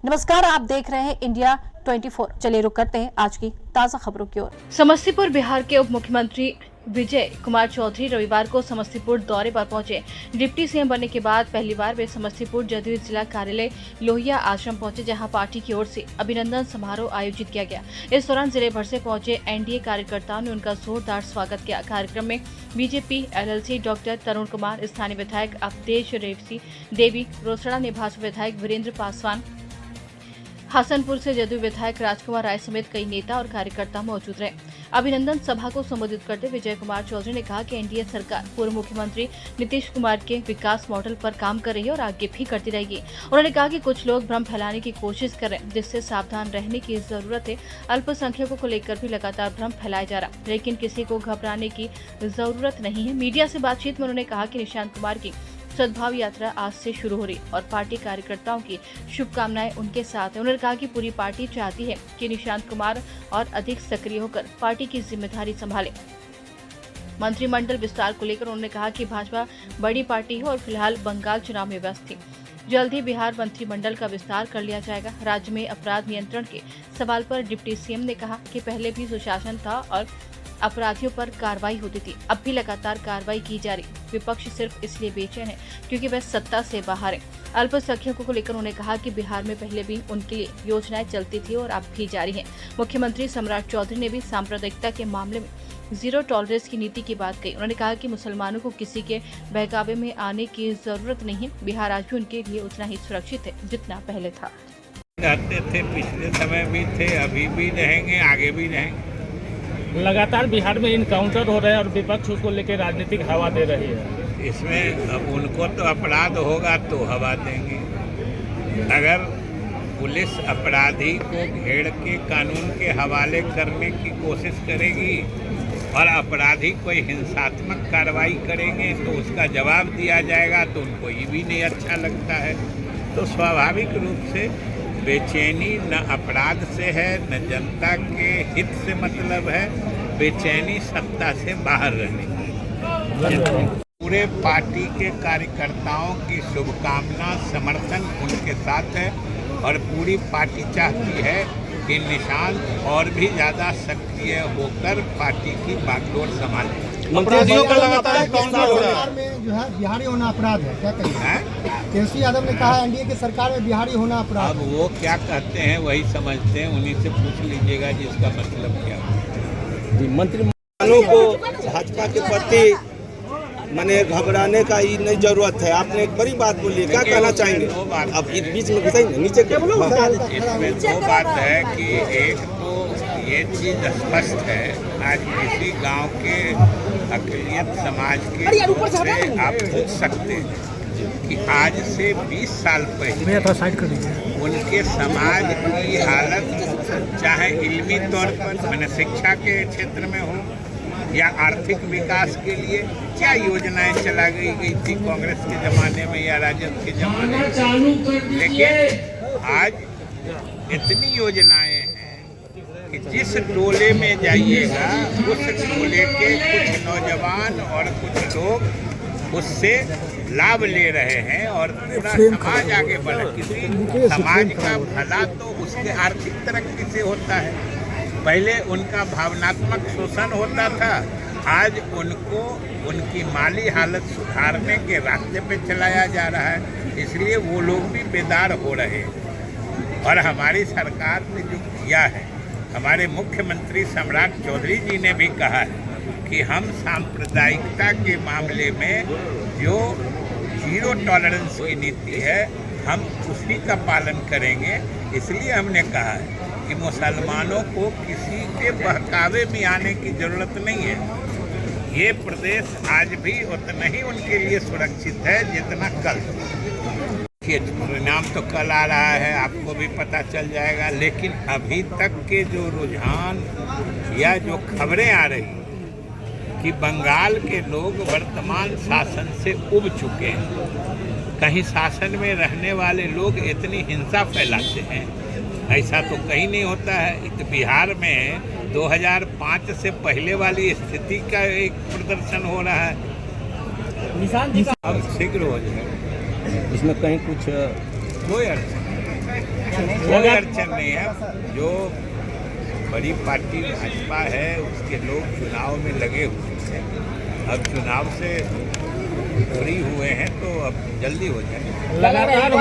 नमस्कार, आप देख रहे हैं इंडिया 24। चलिए रुक करते हैं आज की ताजा खबरों की ओर। समस्तीपुर बिहार के उप मुख्यमंत्री विजय कुमार चौधरी रविवार को समस्तीपुर दौरे पर पहुंचे। डिप्टी सीएम बनने के बाद पहली बार वे समस्तीपुर जदयू जिला कार्यालय लोहिया आश्रम पहुंचे, जहां पार्टी की ओर से अभिनंदन समारोह आयोजित किया गया। इस दौरान जिले भर से पहुंचे एनडीए कार्यकर्ताओं ने उनका जोरदार स्वागत किया। कार्यक्रम में बीजेपी एलएलसी डॉक्टर तरुण कुमार, स्थानीय विधायक अवधेश रेवसी देवी, रोसड़ा ने भाजपा विधायक वीरेंद्र पासवान, हसनपुर से जदयू विधायक राजकुमार राय समेत कई नेता और कार्यकर्ता मौजूद रहे। अभिनंदन सभा को संबोधित करते विजय कुमार चौधरी ने कहा कि एनडीए सरकार पूर्व मुख्यमंत्री नीतीश कुमार के विकास मॉडल पर काम कर रही है और आगे भी करती रहेगी। उन्होंने कहा कि कुछ लोग भ्रम फैलाने की कोशिश कर रहे हैं, जिससे सावधान रहने की जरूरत है। अल्पसंख्यकों को लेकर भी लगातार भ्रम फैलाया जा रहा, लेकिन किसी को घबराने की जरूरत नहीं है। मीडिया से बातचीत में उन्होंने कहा कि निशांत कुमार की सद्भाव यात्रा आज से शुरू हो रही और पार्टी कार्यकर्ताओं की शुभकामनाएं उनके साथ है। उन्होंने कहा कि पूरी पार्टी चाहती है कि निशांत कुमार और अधिक सक्रिय होकर पार्टी की जिम्मेदारी संभाले। मंत्रिमंडल विस्तार को लेकर उन्होंने कहा कि भाजपा बड़ी पार्टी है और फिलहाल बंगाल चुनाव में व्यस्त थी। जल्द ही बिहार मंत्रिमंडल का विस्तार कर लिया जाएगा। राज्य में अपराध नियंत्रण के सवाल पर डिप्टी सीएम ने कहा कि पहले भी सुशासन था और अपराधियों पर कार्रवाई होती थी, अब भी लगातार कार्रवाई की जा रही। विपक्ष सिर्फ इसलिए बेचैन है क्योंकि वह सत्ता से बाहर है। अल्पसंख्यकों को लेकर उन्होंने कहा कि बिहार में पहले भी उनके लिए योजनाएं चलती थी और अब भी जारी हैं। मुख्यमंत्री सम्राट चौधरी ने भी सांप्रदायिकता के मामले में जीरो टॉलरेंस की नीति की बात कही। उन्होंने कहा कि मुसलमानों को किसी के बहकावे में आने की जरूरत नहीं है। बिहार आज भी उनके लिए उतना ही सुरक्षित है जितना पहले था। रहते थे, पिछले समय भी थे, अभी भी रहेंगे, आगे भी रहेंगे। लगातार बिहार में इनकाउंटर हो रहे हैं और विपक्ष उसको लेकर राजनीतिक हवा दे रही है। इसमें अब उनको तो अपराध होगा तो हवा देंगे। अगर पुलिस अपराधी को घेर के कानून के हवाले करने की कोशिश करेगी और अपराधी कोई हिंसात्मक कार्रवाई करेंगे तो उसका जवाब दिया जाएगा, तो उनको ये भी नहीं अच्छा लगता है। तो स्वाभाविक रूप से बेचैनी न अपराध से है, न जनता के हित से मतलब है। बेचैनी सत्ता से बाहर रहने की। पूरे पार्टी के कार्यकर्ताओं की शुभकामना, समर्थन उनके साथ है और पूरी पार्टी चाहती है कि निशांत और भी ज़्यादा सक्रिय होकर पार्टी की बागडोर संभाले। अपराधियों का लगातार सरकार में जो है बिहारी होना अपराध है, क्या कहिए? तेजस्वी यादव ने कहा एनडीए की सरकार में बिहारी होना अपराध। अब वो क्या कहते हैं वही समझते हैं, उन्हीं से पूछ लीजिएगा जिसका मतलब क्या है। मंत्रिमंडलों को भाजपा के प्रति माने घबराने का ही नहीं जरूरत है। आपने एक बड़ी बात बोली, क्या कहना चाहेंगे? अब इस बीच में घुसाएंगे नीचे के। इसमें दो बात है कि एक तो ये चीज़ स्पष्ट है, आज किसी गांव के अक़लियत समाज के से आप पूछ सकते हैं कि आज से 20 साल पहले उनके समाज की हालत, चाहे इल्मी तौर पर मैंने शिक्षा के क्षेत्र में हो या आर्थिक विकास के लिए क्या योजनाएं चला गई थी कांग्रेस के ज़माने में या राजद के ज़माने में। लेकिन आज इतनी योजनाएं हैं कि जिस टोले में जाइएगा उस टोले के कुछ नौजवान और कुछ लोग उससे लाभ ले रहे हैं और पूरा समाज आगे बढ़ रहा है। किसी समाज का भला तो उसके आर्थिक तरक्की से होता है। पहले उनका भावनात्मक शोषण होता था, आज उनको उनकी माली हालत सुधारने के रास्ते पे चलाया जा रहा है। इसलिए वो लोग भी बेदार हो रहे हैं और हमारी सरकार ने जो किया है, हमारे मुख्यमंत्री सम्राट चौधरी जी ने भी कहा है कि हम सांप्रदायिकता के मामले में जो जीरो टॉलरेंस की नीति है हम उसी का पालन करेंगे। इसलिए हमने कहा है कि मुसलमानों को किसी के बहकावे में आने की ज़रूरत नहीं है। ये प्रदेश आज भी उतना ही उनके लिए सुरक्षित है जितना कल। परिणाम तो कल आ रहा है, आपको भी पता चल जाएगा। लेकिन अभी तक के जो रुझान या जो खबरें आ रही कि बंगाल के लोग वर्तमान शासन से उब चुके हैं, कहीं शासन में रहने वाले लोग इतनी हिंसा फैलाते हैं, ऐसा तो कहीं नहीं होता है। तो बिहार में 2005 से पहले वाली स्थिति का एक प्रदर्शन हो रहा है। अब शीघ्र हो जाए, इसमें कहीं कुछ कोई अर्थ नहीं। कोई अड़चन नहीं है। जो बड़ी पार्टी भाजपा है उसके लोग चुनाव में लगे हुए हैं। अब चुनाव से फ्री हुए हैं तो अब जल्दी हो जाए। लगातार